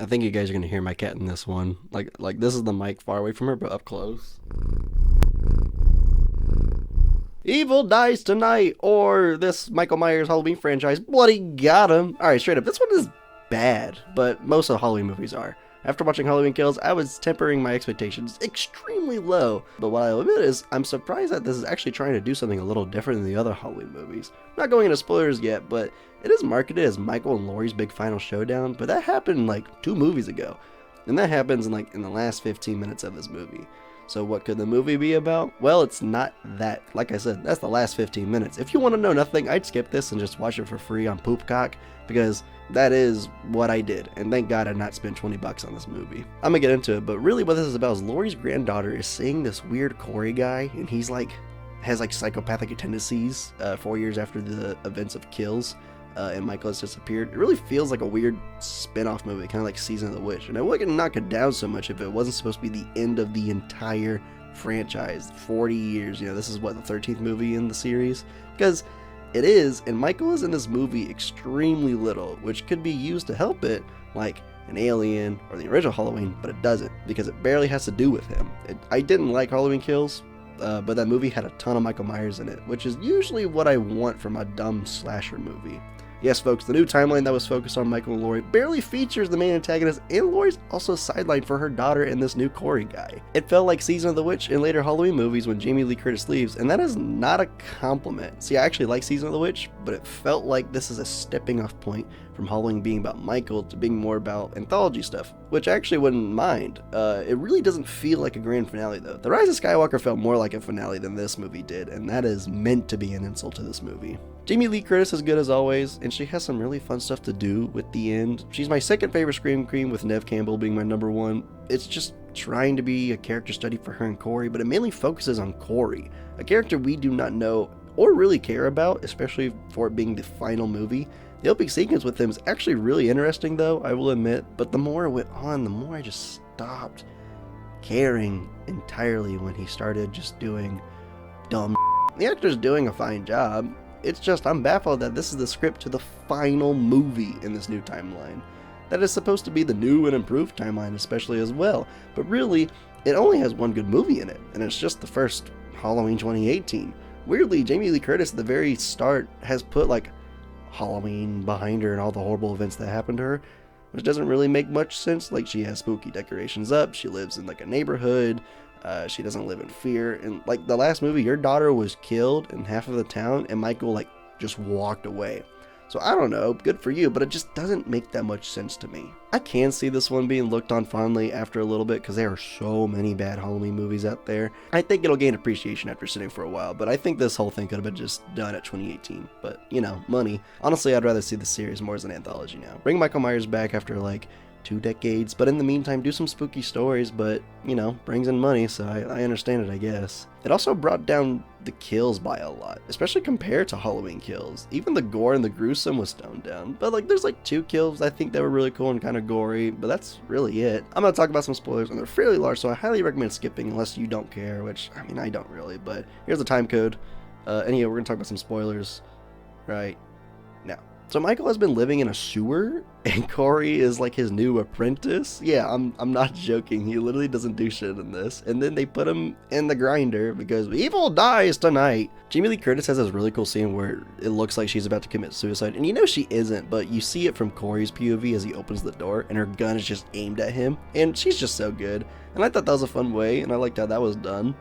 I think you guys are gonna hear my cat in this one. Like this is the mic far away from her, but up close. Evil dies tonight, or this Michael Myers Halloween franchise bloody got him. Alright, straight up, this one is bad, but most of the Halloween movies are. After watching Halloween Kills, I was tempering my expectations extremely low, but what I'll admit is, I'm surprised that this is actually trying to do something a little different than the other Halloween movies. I'm not going into spoilers yet, but it is marketed as Michael and Laurie's big final showdown, but that happened like 2 movies ago. And that happens in the last 15 minutes of this movie. So what could the movie be about? Well, it's not that. Like I said, that's the last 15 minutes. If you want to know nothing, I'd skip this and just watch it for free on Poopcock, because that is what I did. And thank God I did not spend $20 on this movie. I'm gonna get into it, but really what this is about is Laurie's granddaughter is seeing this weird Corey guy, and he's like, has like psychopathic tendencies 4 years after the events of Kills. And Michael has disappeared. It really feels like a weird spin-off movie, kind of like Season of the Witch. And I wouldn't knock it down so much if it wasn't supposed to be the end of the entire franchise. 40 years, this is what, the 13th movie in the series? Because it is, and Michael is in this movie extremely little, which could be used to help it, like an Alien or the original Halloween, but it doesn't, because it barely has to do with him. I didn't like Halloween Kills, but that movie had a ton of Michael Myers in it, which is usually what I want from a dumb slasher movie. Yes, folks, the new timeline that was focused on Michael and Laurie barely features the main antagonist, and Laurie's also sidelined for her daughter and this new Corey guy. It felt like Season of the Witch in later Halloween movies when Jamie Lee Curtis leaves, and that is not a compliment. See, I actually like Season of the Witch, but it felt like this is a stepping off point from Halloween being about Michael to being more about anthology stuff, which I actually wouldn't mind. It really doesn't feel like a grand finale, though. The Rise of Skywalker felt more like a finale than this movie did, and that is meant to be an insult to this movie. Jamie Lee Curtis is good as always, and she has some really fun stuff to do with the end. She's my second favorite Scream Queen, with Neve Campbell being my number 1. It's just trying to be a character study for her and Corey, but it mainly focuses on Corey, a character we do not know or really care about, especially for it being the final movie. The opening sequence with him is actually really interesting, though, I will admit, but the more it went on, the more I just stopped caring entirely when he started just doing dumb. The actor's doing a fine job. It's just, I'm baffled that this is the script to the final movie in this new timeline. That is supposed to be the new and improved timeline especially as well, but really, it only has one good movie in it, and it's just the first Halloween 2018. Weirdly, Jamie Lee Curtis at the very start has put like Halloween behind her and all the horrible events that happened to her, which doesn't really make much sense. Like, she has spooky decorations up, she lives in like a neighborhood, she doesn't live in fear, and like the last movie, your daughter was killed in half of the town, and Michael like just walked away. So I don't know, good for you, but it just doesn't make that much sense to me. I can see this one being looked on fondly after a little bit, because there are so many bad Halloween movies out there. I think it'll gain appreciation after sitting for a while, but I think this whole thing could have been just done at 2018. But, money. Honestly, I'd rather see the series more as an anthology now. Bring Michael Myers back after like 2 decades, but in the meantime, do some spooky stories, but, brings in money, so I understand it, I guess. It also brought down the kills by a lot, especially compared to Halloween Kills. Even the gore and the gruesome was toned down, but like there's like 2 kills I think that were really cool and kind of gory, but that's really it. I'm gonna talk about some spoilers, and they're fairly large, so I highly recommend skipping unless you don't care, which, I don't really, but here's the time code. Anyway, we're gonna talk about some spoilers right now. So Michael has been living in a sewer, and Corey is like his new apprentice. Yeah, I'm not joking. He literally doesn't do shit in this. And then they put him in the grinder because evil dies tonight. Jamie Lee Curtis has this really cool scene where it looks like she's about to commit suicide, and she isn't, but you see it from Corey's POV as he opens the door, and her gun is just aimed at him, and she's just so good. And I thought that was a fun way, and I liked how that was done.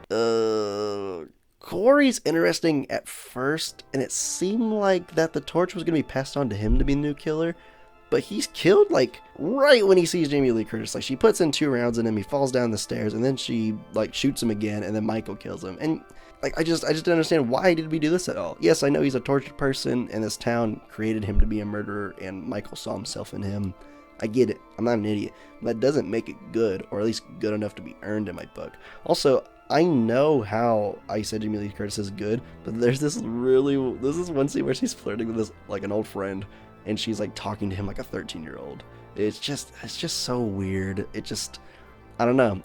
Corey's interesting at first, and it seemed like that the torch was going to be passed on to him to be the new killer, but he's killed like right when he sees Jamie Lee Curtis. Like, she puts in 2 rounds in him, he falls down the stairs, and then she like shoots him again, and then Michael kills him. And like, I just didn't understand, why did we do this at all? Yes, I know he's a tortured person, and this town created him to be a murderer, and Michael saw himself in him. I get it, I'm not an idiot. That doesn't make it good, or at least good enough to be earned in my book. Also, I know how I said Jamie Lee Curtis is good, but there's this is one scene where she's flirting with this, like, an old friend, and she's like talking to him like a 13-year-old. It's just so weird. I don't know.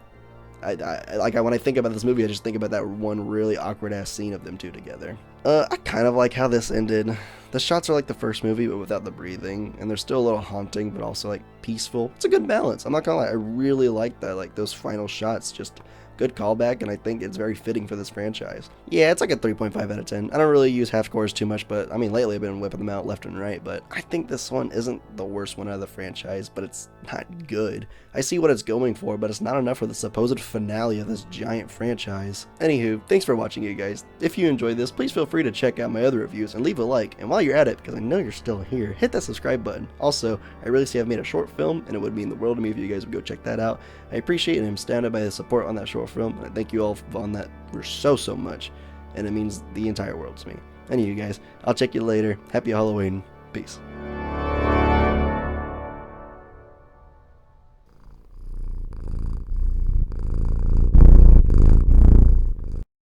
When I think about this movie, I just think about that one really awkward ass scene of them 2 together. I kind of like how this ended. The shots are like the first movie, but without the breathing, and they're still a little haunting, but also like peaceful. It's a good balance. I'm not gonna lie, I really like that. Like those final shots, just good callback, and I think it's very fitting for this franchise. Yeah, it's like a 3.5 out of 10. I don't really use half scores too much, but I mean lately I've been whipping them out left and right. But I think this one isn't the worst one out of the franchise, but it's not good. I see what it's going for, but it's not enough for the supposed finale of this giant franchise. Anywho, thanks for watching, you guys. If you enjoyed this, please feel free to check out my other reviews and leave a like. And while you're at it, because I know you're still here, hit that subscribe button. Also, I really see I've made a short film, and it would mean the world to me if you guys would go check that out. I appreciate and am astounded by the support on that short film, and I thank you all on that for so much, and it means the entire world to me. Anyway, you guys, I'll check you later. Happy Halloween. Peace.